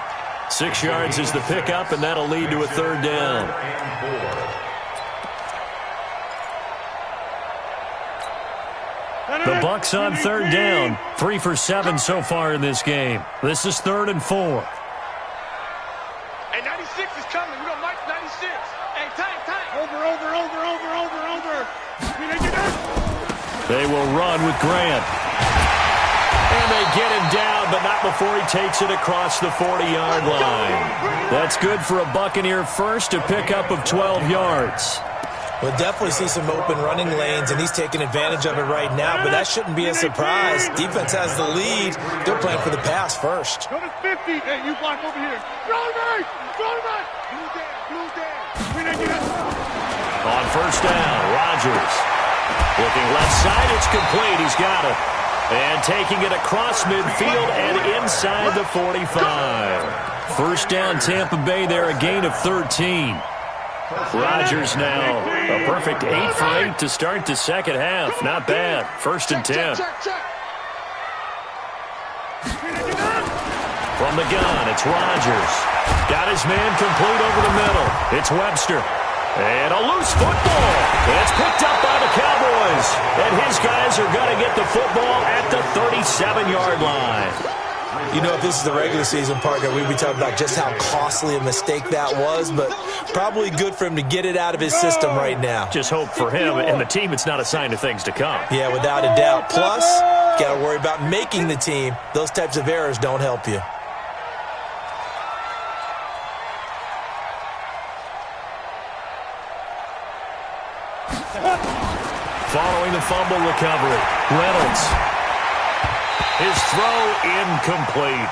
6 yards is the pickup, and that'll lead to a 3rd down. The Bucs on 3rd down. 3 for 7 so far in this game. This is 3rd and 4. Hey, 96 is coming. We got Mike 96. Hey, tank. Over. They will run with Grant. And they get him down, but not before he takes it across the 40-yard line. That's good for a Buccaneer first, a pickup of 12 yards. We'll definitely see some open running lanes, and he's taking advantage of it right now, but that shouldn't be a surprise. Defense has the lead. They're playing for the pass first. Go to 50. Hey, you block over here. Throw it! Blue down. On 1st down, Rodgers. Looking left side, it's complete. He's got it. And taking it across midfield and inside the 45. 1st down, Tampa Bay there, a gain of 13. Rodgers now a perfect 8 for 8 to start the second half. Not bad. 1st and 10. From the gun, it's Rodgers. Got his man complete over the middle. It's Webster. And a loose football. It's picked up by the Cowboys. And his guys are going to get the football at the 37-yard line. You know, if this is the regular season, partner, we'd be talking about just how costly a mistake that was, but probably good for him to get it out of his system right now. Just hope for him and the team it's not a sign of things to come. Yeah, without a doubt. Plus, you got to worry about making the team. Those types of errors don't help you. Following the fumble recovery, Reynolds. His throw incomplete.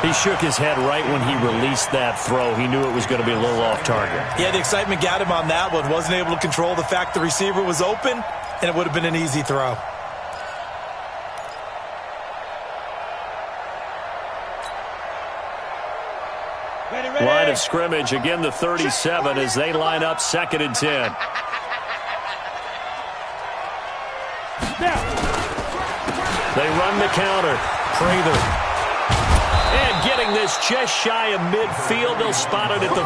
He shook his head right when he released that throw. He knew it was going to be a little off target. Yeah, the excitement got him on that one. Wasn't able to control the fact the receiver was open, and it would have been an easy throw. Line of scrimmage, again the 37 as they line up 2nd and 10. They run the counter. Prather. And getting this just shy of midfield. They'll spot it at the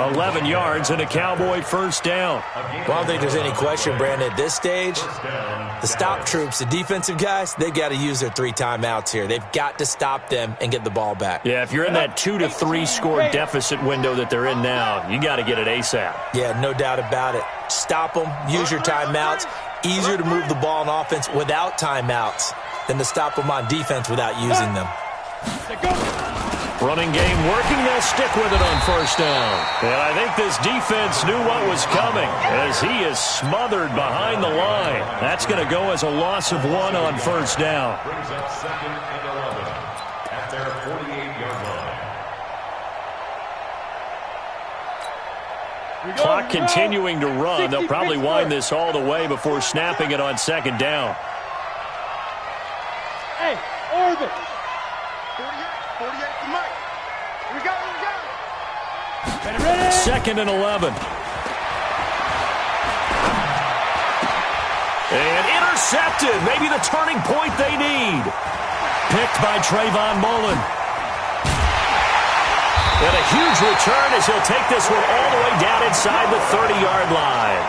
49. 11 yards and a Cowboy first down. Well, I don't think there's any question, Brandon, at this stage, the stop troops, the defensive guys, they've got to use their 3 timeouts here. They've got to stop them and get the ball back. Yeah, if you're in that 2 to 3 score deficit window that they're in now, you got to get it ASAP. Yeah, no doubt about it. Stop them, use your timeouts. Easier to move the ball on offense without timeouts than to stop them on defense without using them. Running game working. They'll stick with it on first down. And I think this defense knew what was coming as he is smothered behind the line. That's going to go as a loss of 1 on first down. Brings up 2nd and 11 at their 48-yard line. Clock continuing to run. They'll probably wind this all the way before snapping it on 2nd down. Hey, Orbit. 48 to Mike. Here we go, here we go. Ready? 2nd and 11. And intercepted. Maybe the turning point they need. Picked by Trayvon Mullen. And a huge return as he'll take this one all the way down inside the 30-yard line.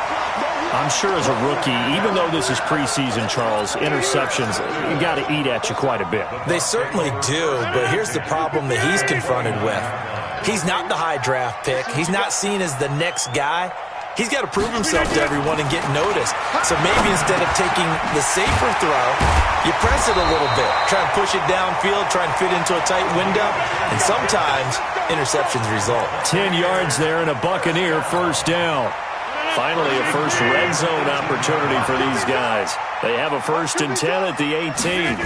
I'm sure as a rookie, even though this is preseason, Charles, interceptions, you got to eat at you quite a bit. They certainly do, but here's the problem that he's confronted with. He's not the high draft pick. He's not seen as the next guy. He's got to prove himself to everyone and get noticed. So maybe instead of taking the safer throw, you press it a little bit. Try and push it downfield, try and fit into a tight window, and sometimes interceptions result. 10 yards there and a Buccaneer first down. Finally, a first red zone opportunity for these guys. They have a 1st and 10 at the 18.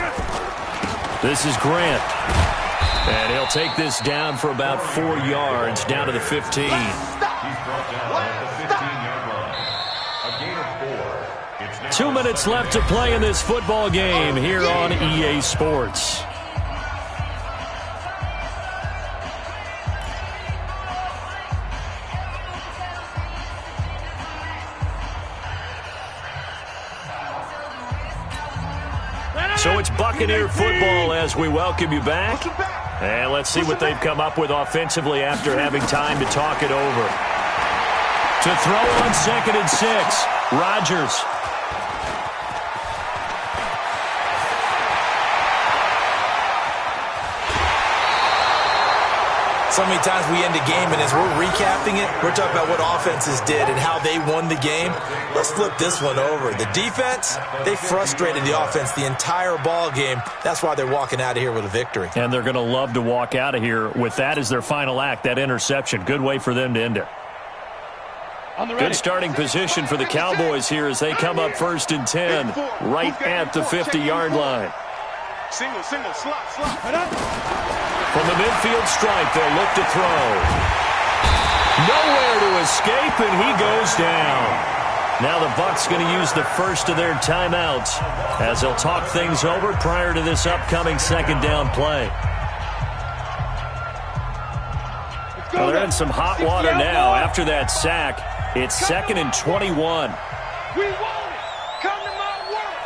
This is Grant. And he'll take this down for about 4 yards, down to the 15. He's brought down at the 15-yard line. A gain of 4. It's now 2 minutes left to play in this football game here on EA Sports. So it's Buccaneer football as we welcome you back. And let's see what they've come up with offensively after having time to talk it over. To throw on 2nd and 6, Rodgers. So many times we end a game, and as we're recapping it, we're talking about what offenses did and how they won the game. Let's flip this one over. The defense, they frustrated the offense the entire ball game. That's why they're walking out of here with a victory. And they're going to love to walk out of here with that as their final act, that interception. Good way for them to end it. Good starting position for the Cowboys here as they come up 1st and 10, right at the 50-yard line. Single, slot. From the midfield stripe, they'll look to throw. Nowhere to escape, and he goes down. Now the Bucs going to use the first of their timeouts as they'll talk things over prior to this upcoming 2nd down play. Well, they're in some hot water now after that sack. It's 2nd and 21. We want it. Come to my work.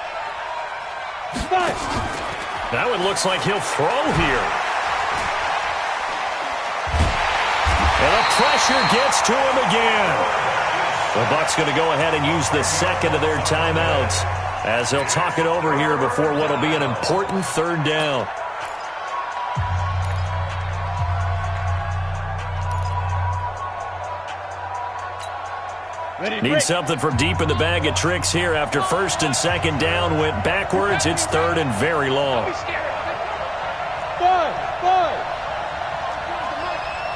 Smash. Now it looks like he'll throw here. And the pressure gets to him again. The Bucs going to go ahead and use the second of their timeouts as they'll talk it over here before what will be an important third down. Need something from deep in the bag of tricks here after first and second down went backwards. It's third and very long. Five.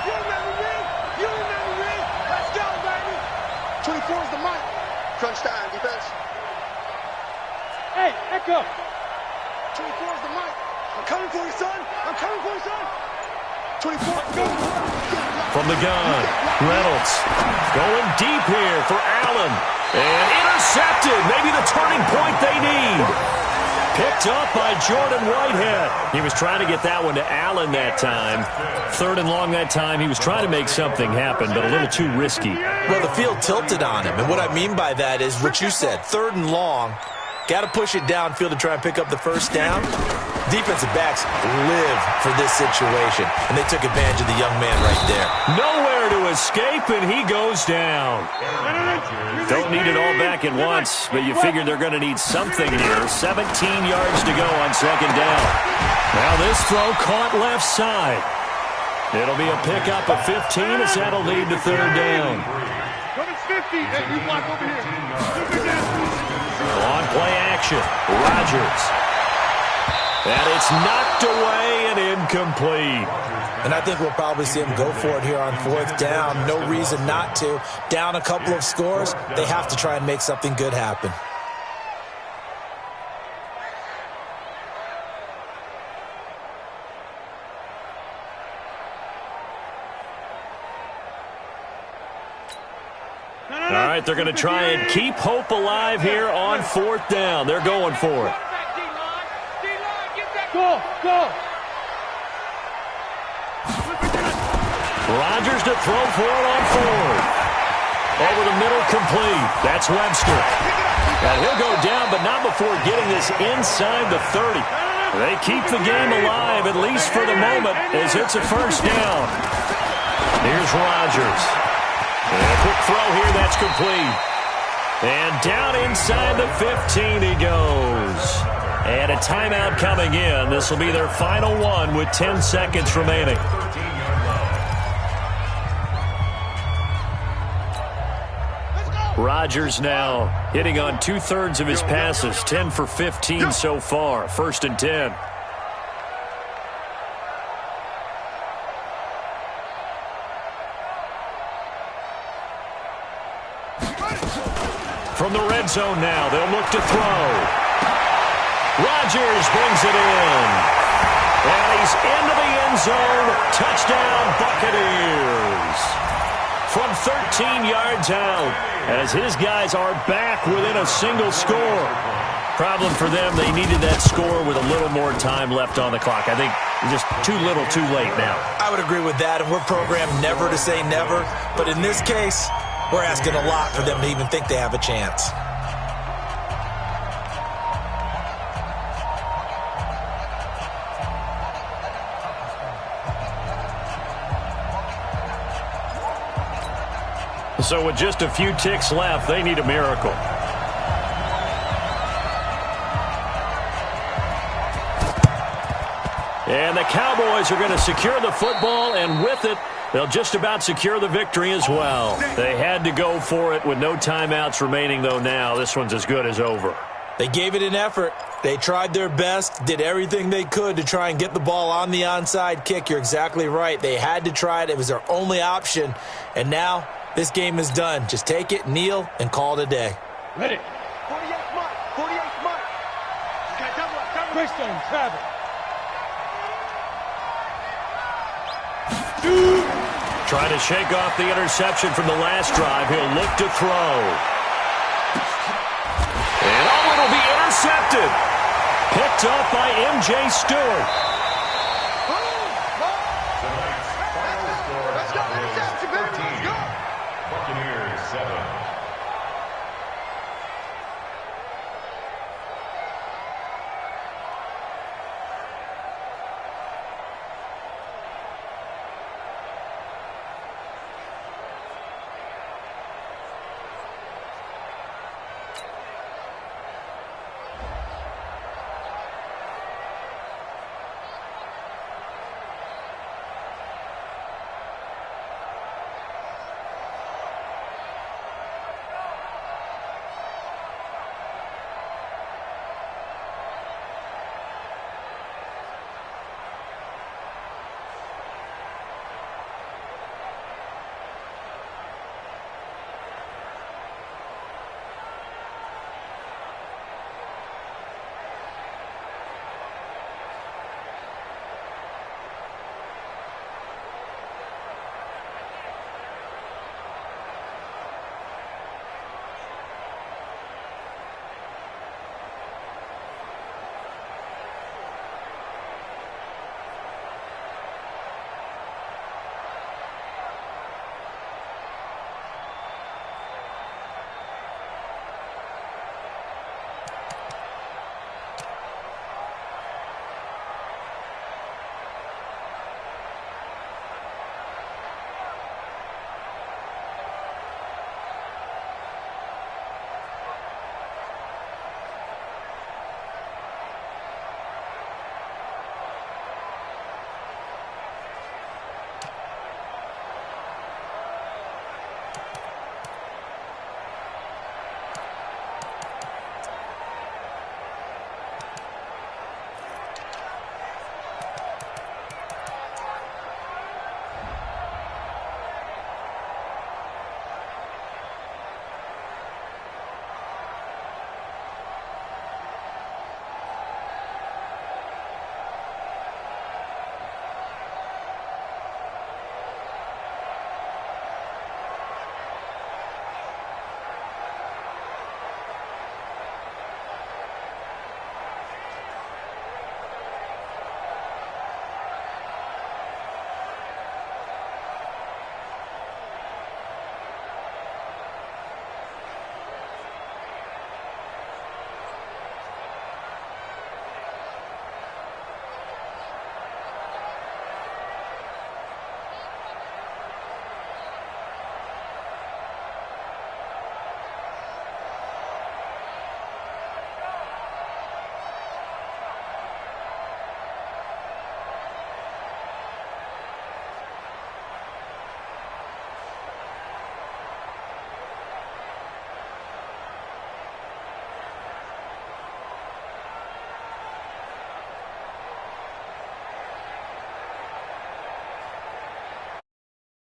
You remember me? Let's go, baby. 24 is the mic. Crunch time, defense. Hey, echo. 24 is the mic. I'm coming for you, son. 24, go. From the gun, Reynolds going deep here for Allen. And intercepted. Maybe the turning point they need. Picked up by Jordan Whitehead. He was trying to get that one to Allen that time. Third and long that time. He was trying to make something happen, but a little too risky. Well, the field tilted on him. And what I mean by that is what you said. Third and long. Got to push it downfield to try and pick up the first down. Defensive backs live for this situation, and they took advantage of the young man right there. Nowhere to escape, and he goes down. Don't need it all back at once, but you figure they're going to need something here. 17 yards to go on second down. Now this throw caught left side. It'll be a pickup of 15 as that'll lead to third down. Coming 50. Hey, you block over here. On play action, Rodgers. And it's knocked away and incomplete. And I think we'll probably see him go for it here on fourth down. No reason not to. Down a couple of scores, they have to try and make something good happen. All right, they're going to try and keep hope alive here on fourth down. They're going for it. Go. Rodgers to throw for it on fourth. Over the middle, complete. That's Webster. And he'll go down, but not before getting this inside the 30. They keep the game alive, at least for the moment, as it's a first down. Here's Rodgers. And a quick throw here, that's complete. And down inside the 15 he goes. And a timeout coming in. This will be their final one with 10 seconds remaining. Rodgers now hitting on 2/3 of his passes, 10 for 15 so far. First and 10. From the red zone now, they'll look to throw. Rodgers brings it in. And he's into the end zone. Touchdown, Buccaneers. From 13 yards out, as his guys are back within a single score. Problem for them, they needed that score with a little more time left on the clock. I think just too little, too late now. I would agree with that, and we're programmed never to say never. But in this case, we're asking a lot for them to even think they have a chance. So with just a few ticks left, they need a miracle. And the Cowboys are going to secure the football, and with it, they'll just about secure the victory as well. They had to go for it with no timeouts remaining, though now this one's as good as over. They gave it an effort. They tried their best, did everything they could to try and get the ball on the onside kick. You're exactly right. They had to try it. It was their only option. And now this game is done. Just take it, kneel, and call it a day. Ready. 48th Mike. 48th Mike. You got double up. Quickstone, travel. Trying to shake off the interception from the last drive. He'll look to throw. And it'll be intercepted. Picked up by M.J. Stewart. Tonight's final score, Buccaneers 7,